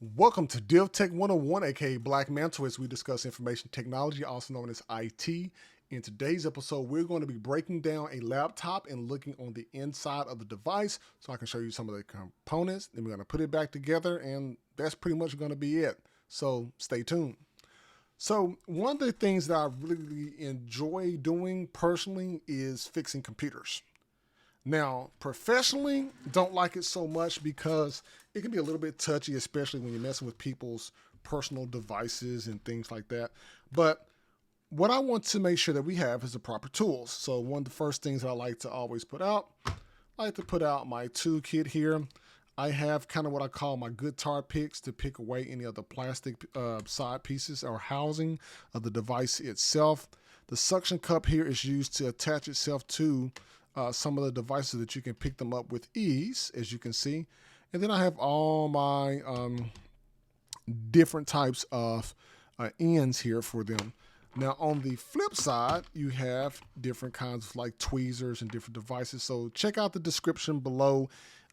Welcome to Div Tech 101, aka Black Mantle, as we discuss information technology, also known as IT. In today's episode, we're going to be breaking down a laptop and looking on the inside of the device so I can show you some of the components. Then we're going to put it back together, and that's pretty much going to be it. So stay tuned. So, one of the things that I really enjoy doing personally is fixing computers. Now, professionally, don't like it so much because it can be a little bit touchy, especially when you're messing with people's personal devices and things like that. But what I want to make sure that we have is the proper tools. So, one of the first things I like to always put out, I like to put out my toolkit here. I have kind of what I call my guitar picks to pick away any of the plastic side pieces or housing of the device itself. The suction cup here is used to attach itself to some of the devices that you can pick them up with ease, as you can see. And then I have all my different types of ends here for them. Now, on the flip side, you have different kinds of like tweezers and different devices. So check out the description below.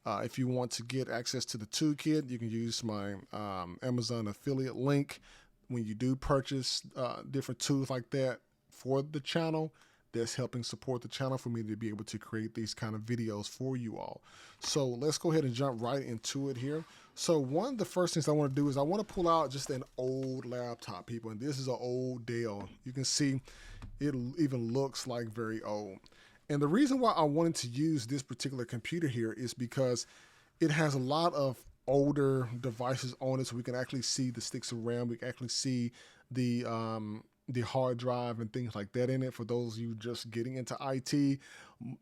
If you want to get access to the toolkit, you can use my Amazon affiliate link. When you do purchase different tools like that for the channel, that's helping support the channel for me to be able to create these kind of videos for you all. So let's go ahead and jump right into it here. So one of the first things I want to do is I want to pull out just an old laptop, people. And this is an old Dell. You can see it even looks like very old. And the reason why I wanted to use this particular computer here is because it has a lot of older devices on it, so we can actually see the sticks of RAM. We can actually see the hard drive and things like that in it. For those of you just getting into IT,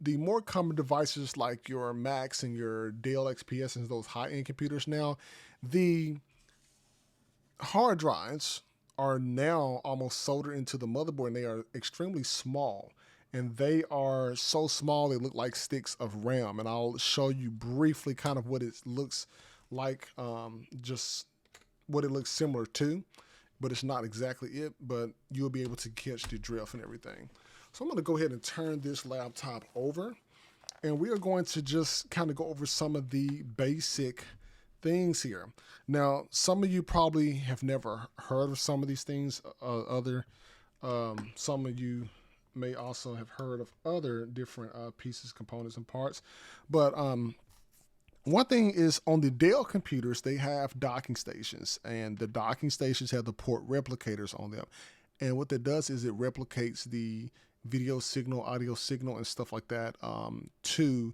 the more common devices like your Macs and your Dell XPS and those high-end computers now, the hard drives are now almost soldered into the motherboard, and they are extremely small. And they are so small they look like sticks of RAM. And I'll show you briefly kind of what it looks like, just what it looks similar to, but it's not exactly it, but you'll be able to catch the drift and everything. So I'm going to go ahead and turn this laptop over, and we are going to just kind of go over some of the basic things here. Now, some of you probably have never heard of some of these things. Some of you may also have heard of other different pieces, components, and parts. But one thing is on the Dell computers, they have docking stations, and the docking stations have the port replicators on them. And what that does is it replicates the video signal, audio signal, and stuff like that to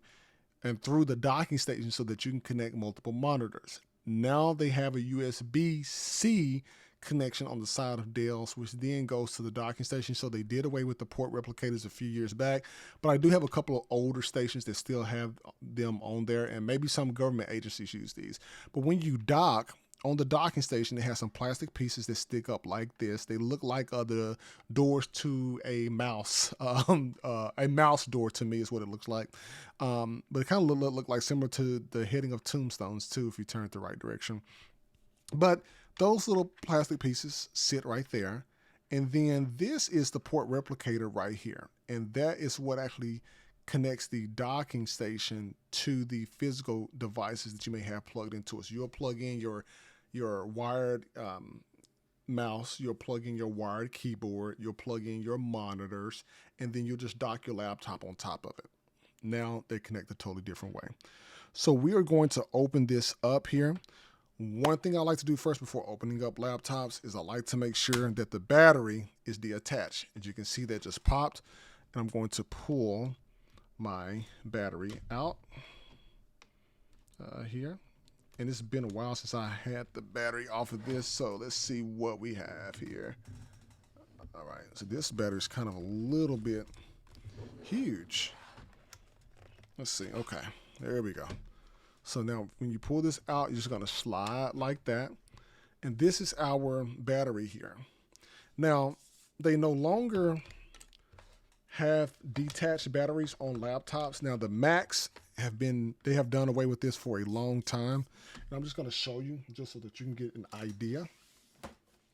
and through the docking station so that you can connect multiple monitors. Now they have a USB-C connection on the side of Dell's, which then goes to the docking station. So they did away with the port replicators a few years back, but I do have a couple of older stations that still have them on there, and maybe some government agencies use these. But when you dock, on the docking station, they have some plastic pieces that stick up like this. They look like the doors to a mouse. A mouse door to me is what it looks like. But it kind of look like similar to the heading of tombstones too, if you turn it the right direction. But those little plastic pieces sit right there. And then this is the port replicator right here. And that is what actually connects the docking station to the physical devices that you may have plugged into it. So you'll plug in your wired mouse, you'll plug in your wired keyboard, you'll plug in your monitors, and then you'll just dock your laptop on top of it. Now they connect a totally different way. So we are going to open this up here. One thing I like to do first before opening up laptops is I like to make sure that the battery is detached. As you can see, that just popped, and I'm going to pull my battery out here. And it's been a while since I had the battery off of this, so let's see what we have here. All right, so this battery is kind of a little bit huge. Let's see, okay, there we go. So now when you pull this out, you're just gonna slide like that. And this is our battery here. Now, they no longer have detached batteries on laptops. Now the Macs they have done away with this for a long time. And I'm just gonna show you just so that you can get an idea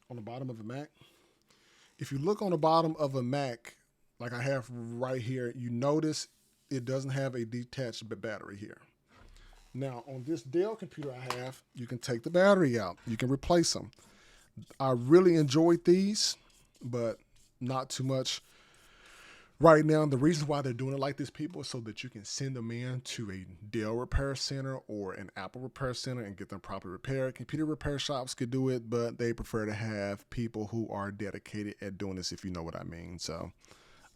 on the bottom of a Mac. If you look on the bottom of a Mac, like I have right here, you notice it doesn't have a detached battery here. Now on this Dell computer I have, you can take the battery out. You can replace them. I really enjoyed these, but not too much right now. The reason why they're doing it like this, people, is so that you can send them in to a Dell repair center or an Apple repair center and get them properly repaired. Computer repair shops could do it, but they prefer to have people who are dedicated at doing this, if you know what I mean. So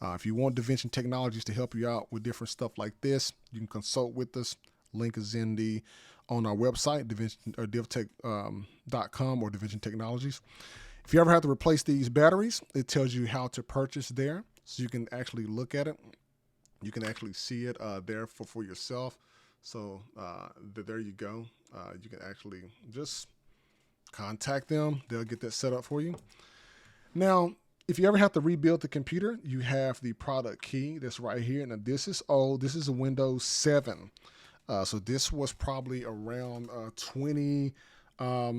if you want DaVinci Technologies to help you out with different stuff like this, you can consult with us. Link is on our website, divtech.com or DaVinci Technologies. If you ever have to replace these batteries, it tells you how to purchase there, so you can actually look at it. You can actually see it there for yourself. So there you go. You can actually just contact them. They'll get that set up for you. Now, if you ever have to rebuild the computer, you have the product key that's right here. Now, this is old. This is a Windows 7. So this was probably around 20, I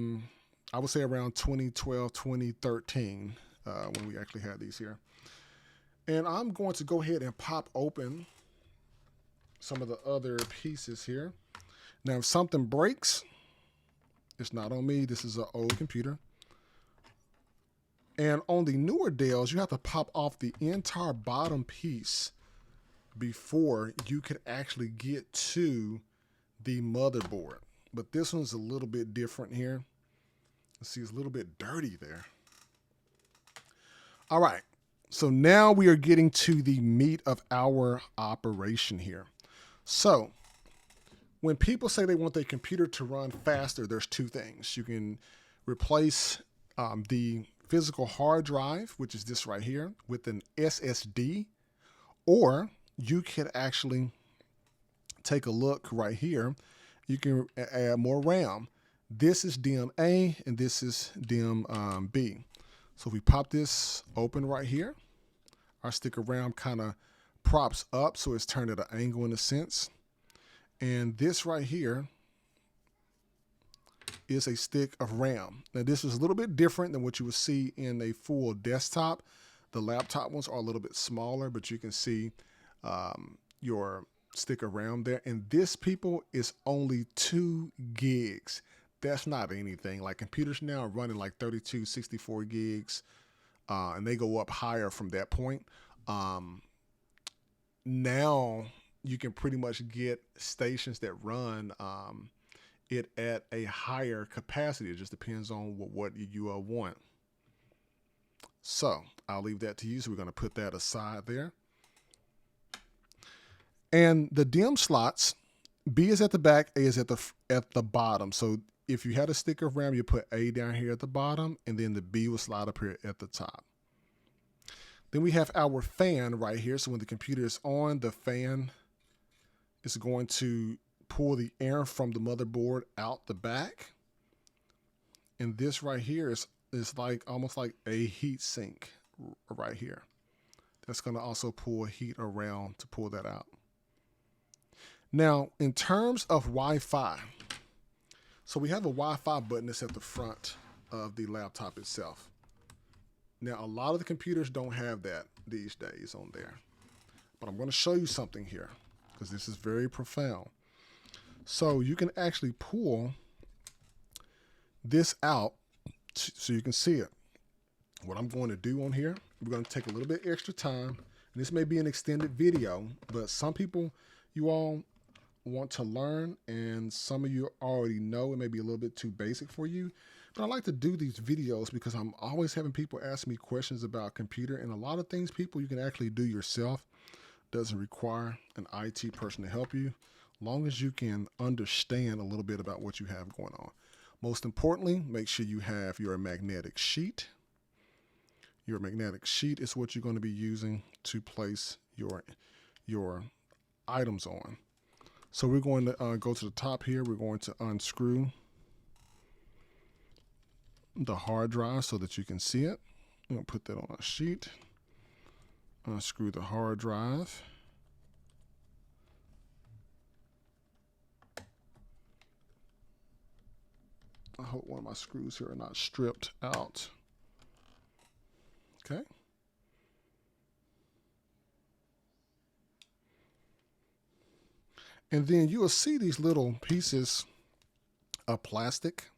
would say around 2012, 2013, when we actually had these here. And I'm going to go ahead and pop open some of the other pieces here. Now, if something breaks, it's not on me. This is an old computer. And on the newer Dells, you have to pop off the entire bottom piece before you could actually get to the motherboard. But this one's a little bit different here. See, it's a little bit dirty there. All right, so now we are getting to the meat of our operation here. So when people say they want their computer to run faster, there's two things. You can replace the physical hard drive, which is this right here, with an SSD, or you could actually take a look right here. You can add more RAM. This is DIMM A and this is DIMM B. So if we pop this open right here, our stick of RAM kind of props up, so it's turned at an angle in a sense. And this right here is a stick of RAM. Now this is a little bit different than what you would see in a full desktop. The laptop ones are a little bit smaller, but you can see your stick of RAM there. And this, people, is only 2 gigs. That's not anything. Like computers now are running like 32, 64 gigs, and they go up higher from that point. Now you can pretty much get stations that run it at a higher capacity. It just depends on what you want. So I'll leave that to you. So we're going to put that aside there. And the DIMM slots, B is at the back, A is at the bottom. So if you had a stick of RAM, you put A down here at the bottom, and then the B will slide up here at the top. Then we have our fan right here. So when the computer is on, the fan is going to pull the air from the motherboard out the back. And this right here is like almost like a heat sink right here. That's going to also pull heat around to pull that out. Now, in terms of Wi-Fi, so we have a Wi-Fi button that's at the front of the laptop itself. Now, a lot of the computers don't have that these days on there. But I'm going to show you something here because this is very profound. So you can actually pull this out so you can see it. What I'm going to do on here, we're going to take a little bit extra time. And this may be an extended video, but some people, you all want to learn, and some of you already know it may be a little bit too basic for you. But I like to do these videos because I'm always having people ask me questions about computer, and a lot of things, people, you can actually do yourself. Doesn't require an IT person to help you, long as you can understand a little bit about what you have going on. Most importantly, make sure you have your magnetic sheet. Your magnetic sheet is what you're going to be using to place your items on. So we're going to go to the top here. We're going to unscrew the hard drive so that you can see it. I'm going to put that on a sheet. Unscrew the hard drive. I hope one of my screws here are not stripped out. Okay. And then you will see these little pieces of plastic.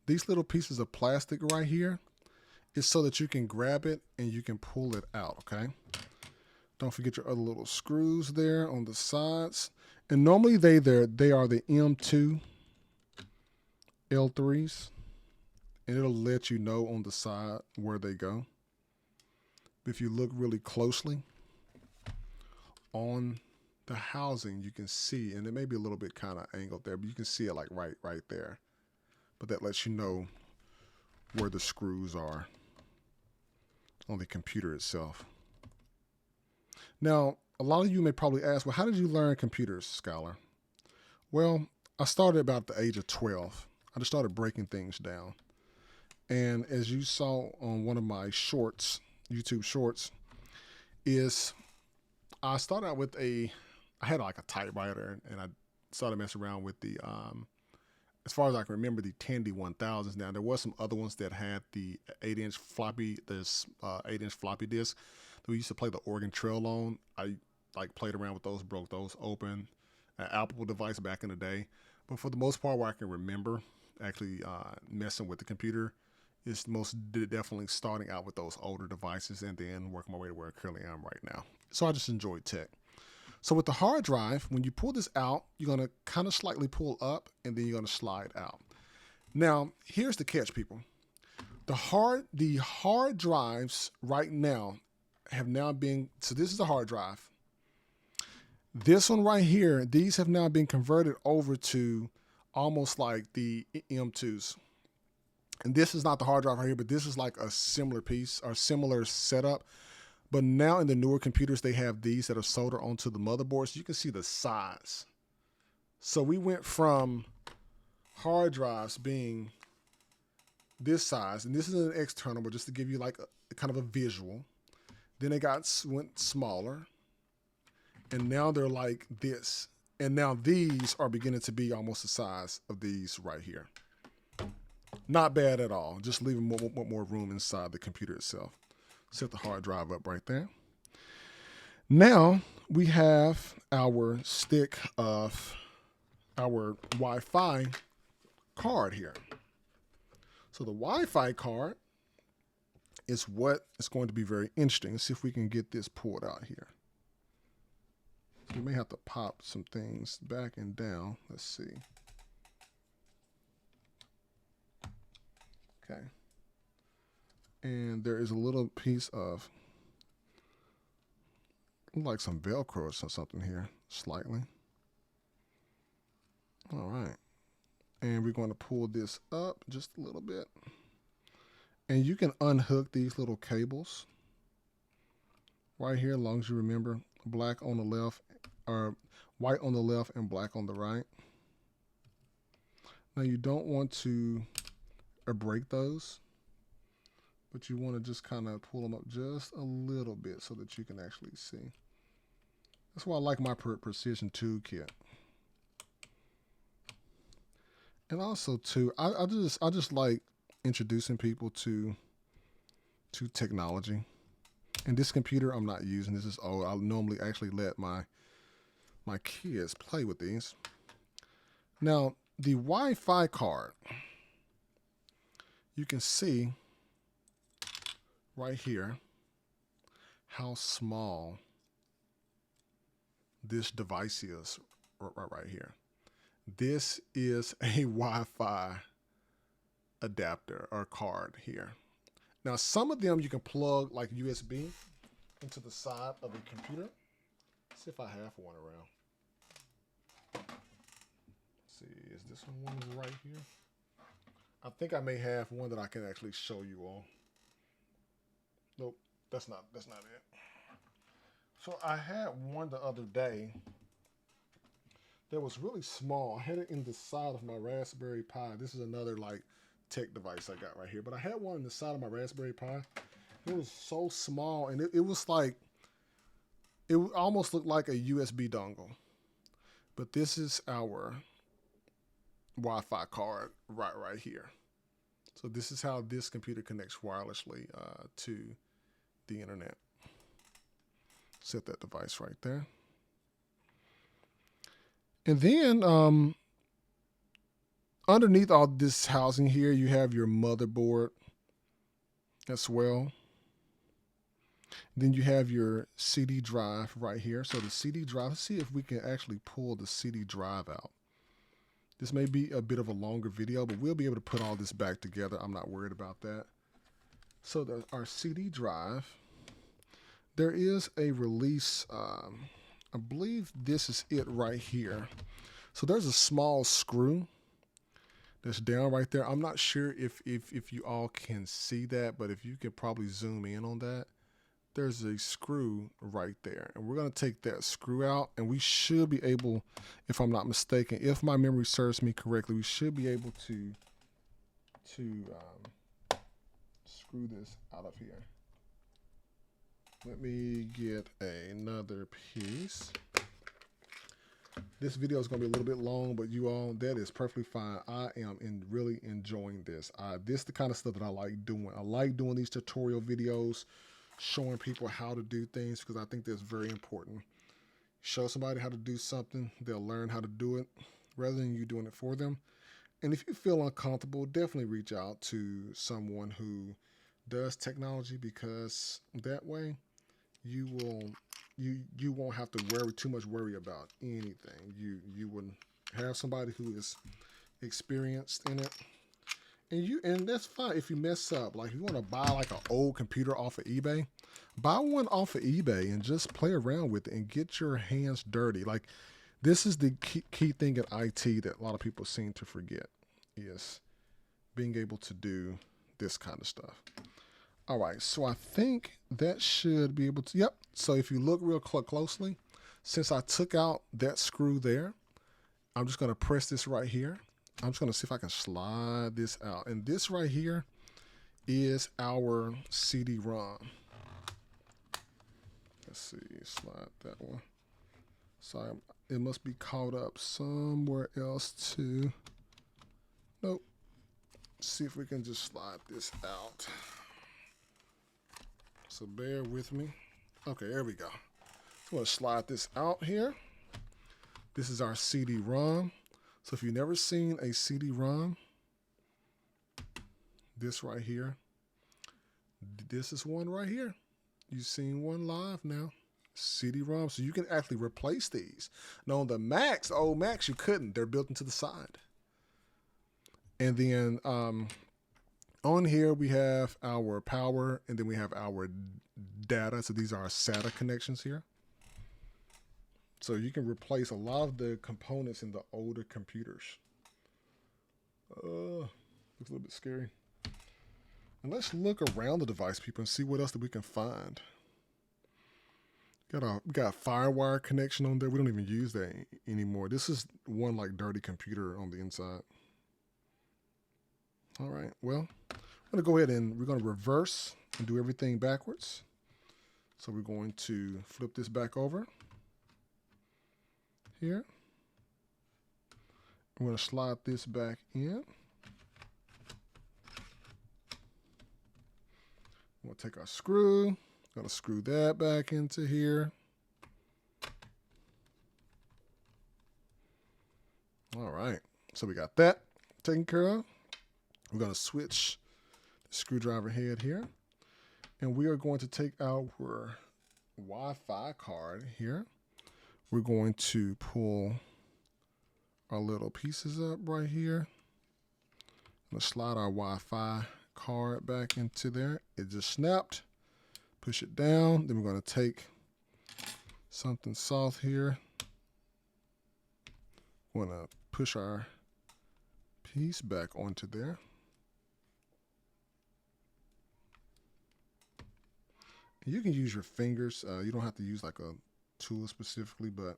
These little pieces of plastic right here is so that you can grab it and you can pull it out, okay? Don't forget your other little screws there on the sides. And normally they are the M2 L3s. And it'll let you know on the side where they go. If you look really closely on the housing, you can see, and it may be a little bit kind of angled there, but you can see it like right there. But that lets you know where the screws are on the computer itself. Now, a lot of you may probably ask, well, how did you learn computers, Skylar? Well, I started about the age of 12. I just started breaking things down. And as you saw on one of my shorts, YouTube shorts, is I started out with I had like a typewriter, and I started messing around with the, as far as I can remember, the Tandy 1000s. Now, there was some other ones that had the 8-inch floppy, this 8-inch floppy disk that we used to play the Oregon Trail on. I like played around with those, broke those open, an Apple device back in the day. But for the most part, where I can remember actually messing with the computer, is most definitely starting out with those older devices and then working my way to where I currently am right now. So I just enjoyed tech. So with the hard drive, when you pull this out, you're going to kind of slightly pull up and then you're going to slide out. Now, here's the catch, people. The hard drives right now have now been, so this is a hard drive. This one right here, these have now been converted over to almost like the M2s. And this is not the hard drive right here, but this is like a similar piece or similar setup. But now in the newer computers, they have these that are soldered onto the motherboard. So you can see the size. So we went from hard drives being this size, and this is an external, but just to give you like a kind of a visual. Then it went smaller, and now they're like this. And now these are beginning to be almost the size of these right here. Not bad at all. Just leaving more room inside the computer itself. Set the hard drive up right there. Now we have our stick of our Wi-Fi card here. So the Wi-Fi card is what is going to be very interesting. Let's see if we can get this pulled out here. So we may have to pop some things back and down. Let's see. Okay. And there is a little piece of like some Velcro or something here, slightly. All right. And we're going to pull this up just a little bit. And you can unhook these little cables right here, as long as you remember black on the left, or white on the left and black on the right. Now you don't want to break those, but you want to just kind of pull them up just a little bit so that you can actually see. That's why I like my precision tool kit. And also too, I just like introducing people to technology. And this computer I'm not using. This is old. I normally actually let my kids play with these. Now the Wi-Fi card, you can see right here how small this device is right here. This is a Wi-Fi adapter or card here. Now, some of them you can plug like USB into the side of the computer. Let's see if I have one around. Let's see, is this one right here? I think I may have one that I can actually show you all. Nope, that's not it. So I had one the other day that was really small. I had it in the side of my Raspberry Pi. This is another like tech device I got right here. But I had one in the side of my Raspberry Pi. It was so small, and it was like, it almost looked like a USB dongle. But this is our Wi-Fi card right here. So this is how this computer connects wirelessly to the internet. Set that device right there. And then underneath all this housing here, you have your motherboard as well. Then you have your CD drive right here. So the CD drive, let's see if we can actually pull the CD drive out. This may be a bit of a longer video, but we'll be able to put all this back together. I'm not worried about that. So our CD drive, there is a release. I believe this is it right here. So there's a small screw that's down right there. I'm not sure if you all can see that, but if you could probably zoom in on that. There's a screw right there, and we're going to take that screw out, and we should be able, if I'm not mistaken, if my memory serves me correctly, we should be able to screw this out of here. Let me get another piece. This video is going to be a little bit long, but you all, that is perfectly fine. I am really enjoying this. This is the kind of stuff that I like doing. I like doing these tutorial videos, showing people how to do things, because I think that's very important. Show somebody how to do something, they'll learn how to do it rather than you doing it for them. And if you feel uncomfortable, definitely reach out to someone who does technology, because that way you won't have to too much worry about anything. You would have somebody who is experienced in it. And that's fine if you mess up. Like if you want to buy like an old computer off of eBay, buy one off of eBay and just play around with it and get your hands dirty. Like this is the key thing in IT that a lot of people seem to forget, is being able to do this kind of stuff. All right, so I think that should be able to, yep. So if you look real closely, since I took out that screw there, I'm just gonna press this right here. I'm just going to see if I can slide this out. And this right here is our CD-ROM. Let's see, slide that one. Sorry, it must be caught up somewhere else too. Nope. See if we can just slide this out. So bear with me. Okay, there we go. So I'm going to slide this out here. This is our CD-ROM. So if you've never seen a CD-ROM, this right here, this is one right here. You've seen one live now, CD-ROM. So you can actually replace these. Now on the Macs, old Macs, you couldn't. They're built into the side. And then on here we have our power, and then we have our data. So these are our SATA connections here. So you can replace a lot of the components in the older computers. Looks a little bit scary. And let's look around the device, people, and see what else that we can find. We got a FireWire connection on there. We don't even use that anymore. This is one like dirty computer on the inside. All right, well, I'm gonna go ahead and we're gonna reverse and do everything backwards. So we're going to flip this back over. Here. I'm going to slide this back in. I'm going to take our screw. Going to screw that back into here. All right. So we got that taken care of. We're going to switch the screwdriver head here. And we are going to take our Wi-Fi card here. We're going to pull our little pieces up right here. I'm going to slide our Wi-Fi card back into there. It just snapped. Push it down. Then we're going to take something soft here. We're going to push our piece back onto there. You can use your fingers. You don't have to use like a tool specifically, but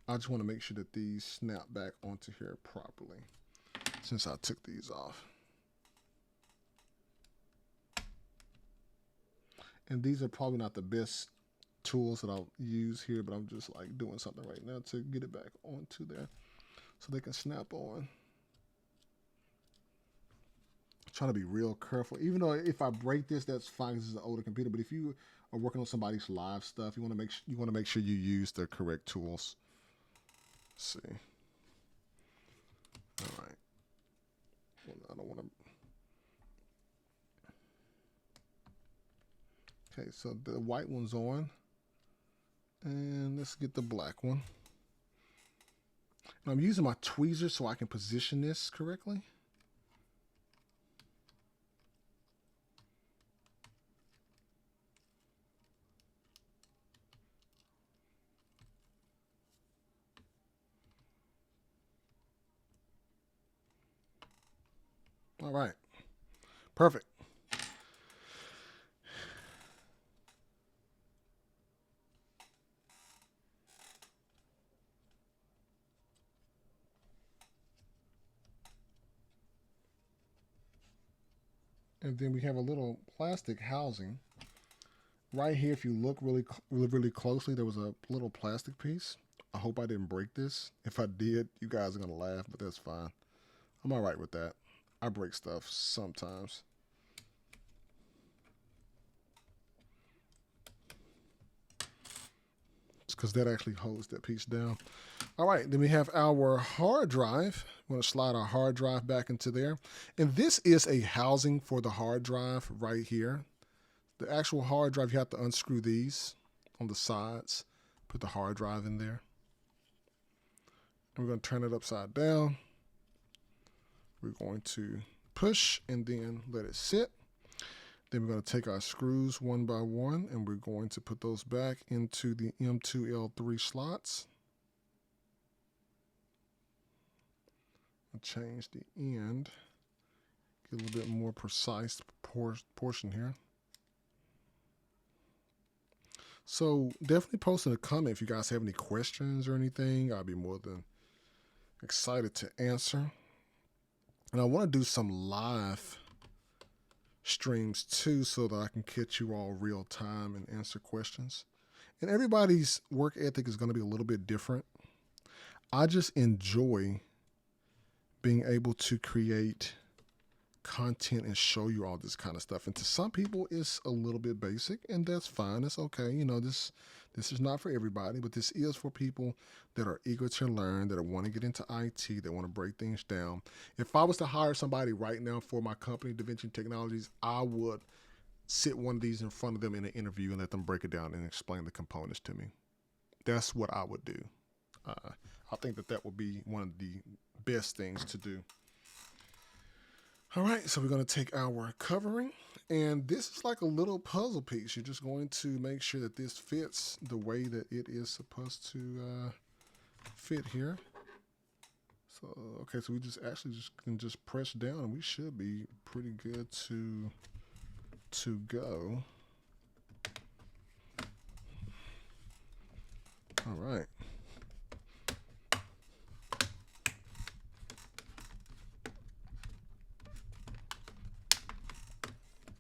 I just want to make sure that these snap back onto here properly since I took these off. And these are probably not the best tools that I'll use here, but I'm just like doing something right now to get it back onto there so they can snap on. Trying to be real careful, even though if I break this, that's fine. This is an older computer, but if you are working on somebody's live stuff, you want to make sure you use the correct tools. Let's see. All right. Well, I don't want to. Okay, so the white one's on. And let's get the black one. And I'm using my tweezers so I can position this correctly. All right. Perfect. And then we have a little plastic housing. Right here, if you look really closely, there was a little plastic piece. I hope I didn't break this. If I did, you guys are going to laugh, but that's fine. I'm all right with that. I break stuff sometimes. It's because that actually holds that piece down. All right, then we have our hard drive. We're going to slide our hard drive back into there. And this is a housing for the hard drive right here. The actual hard drive, you have to unscrew these on the sides, put the hard drive in there. And we're going to turn it upside down. We're going to push and then let it sit. Then we're going to take our screws one by one and we're going to put those back into the M2L3 slots. I'll change the end, get a little bit more precise portion here. So definitely post in a comment if you guys have any questions or anything. I'll be more than excited to answer. And I want to do some live streams too so that I can catch you all real time and answer questions. And everybody's work ethic is going to be a little bit different. I just enjoy being able to create content and show you all this kind of stuff. And to some people, it's a little bit basic, and that's fine. It's okay. You know, this is not for everybody, but this is for people that are eager to learn, that want to get into IT, that want to break things down. If I was to hire somebody right now for my company, DaVinci Technologies, I would sit one of these in front of them in an interview and let them break it down and explain the components to me. That's what I would do. I think that would be one of the best things to do. All right, so we're going to take our covering, and this is like a little puzzle piece. You're just going to make sure that this fits the way that it is supposed to fit here. So, okay, so we can press down, and we should be pretty good to go. All right.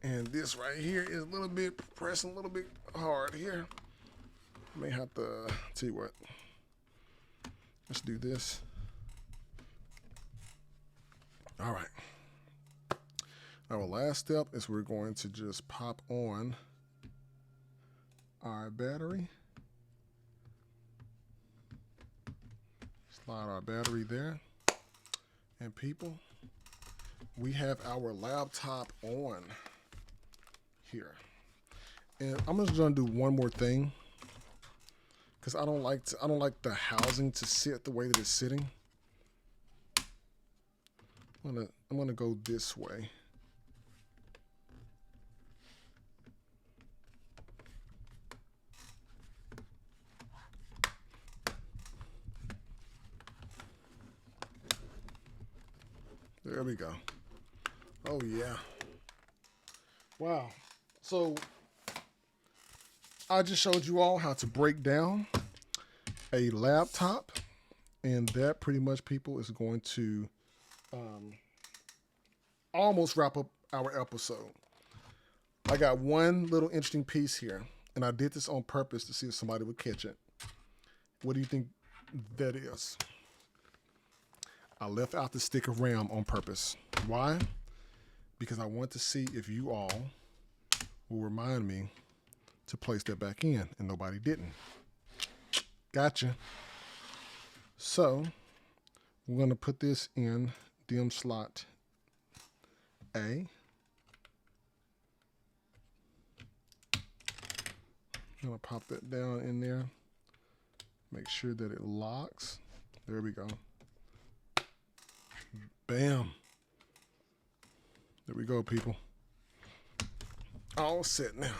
And this right here is a little bit pressing a little bit hard here. May have to tell you what. Let's do this. All right. Our last step is we're going to just pop on our battery. Slide our battery there. And people, we have our laptop on here. And I'm just gonna do one more thing because I don't like the housing to sit the way that it's sitting. I'm gonna go this way. There we go. Oh yeah. Wow. So I just showed you all how to break down a laptop, and that pretty much, people, is going to almost wrap up our episode. I got one little interesting piece here, and I did this on purpose to see if somebody would catch it. What do you think that is? I left out the stick of RAM on purpose. Why? Because I want to see if you all will remind me to place that back in, and nobody didn't. Gotcha. So we're going to put this in dim slot A. I'm going to pop that down in there. Make sure that it locks. There we go. Bam. There we go, people. All set now.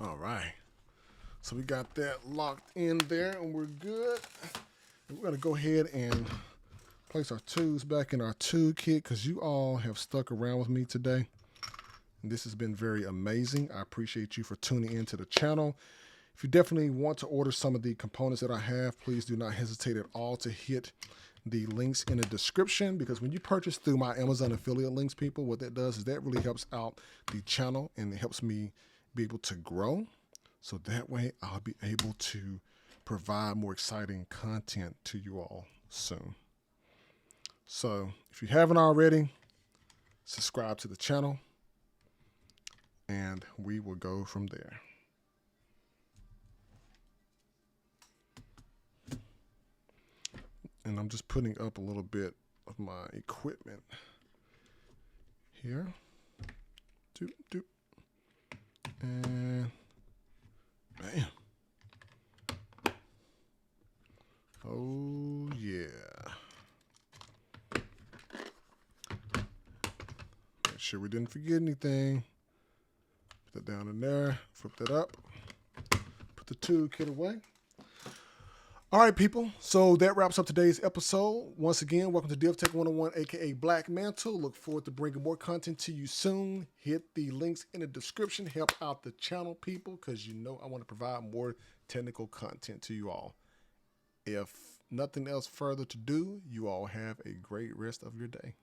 All right. So we got that locked in there and we're good. And we're going to go ahead and place our tools back in our tool kit because you all have stuck around with me today. And this has been very amazing. I appreciate you for tuning into the channel. If you definitely want to order some of the components that I have, please do not hesitate at all to hit the links in the description, because when you purchase through my Amazon affiliate links, people, what that does is that really helps out the channel and it helps me be able to grow. So that way I'll be able to provide more exciting content to you all soon. So if you haven't already, subscribe to the channel and we will go from there. And I'm just putting up a little bit of my equipment here. Doop, doop. And bam. Oh, yeah. Make sure we didn't forget anything. Put that down in there. Flip that up. Put the tool kit away. All right, people. So that wraps up today's episode. Once again, welcome to DevTech 101, aka Black Mantle. Look forward to bringing more content to you soon. Hit the links in the description. Help out the channel, people, because you know I want to provide more technical content to you all. If nothing else further to do, you all have a great rest of your day.